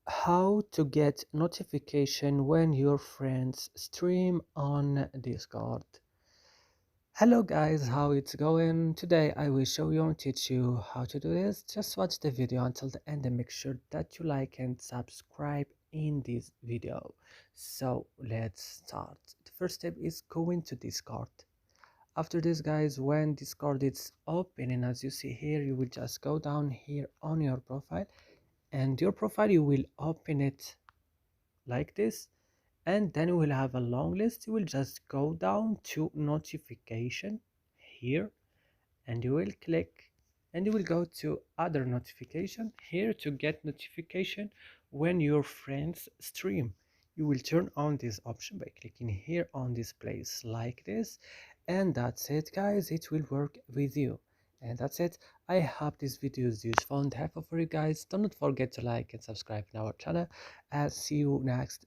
How to get notification when your friends stream on Discord. Hello guys, how it's going? Today I will show you and teach you how to do this. Just watch the video until the end and make sure that you like and subscribe in this video. So let's start. The first step is going to Discord. After this guys, when Discord is open, and as you see here, you will just go down here on your profile, and your profile you will open it like this, and then you will have a long list. You will just go down to notification here, and you will click, and you will go to other notification here to get notification when your friends stream. You will turn on this option by clicking here on this place like this, and that's it guys, it will work with you. And that's it. I hope this video is useful and helpful for you guys. Do not forget to like and subscribe to our channel, and see you next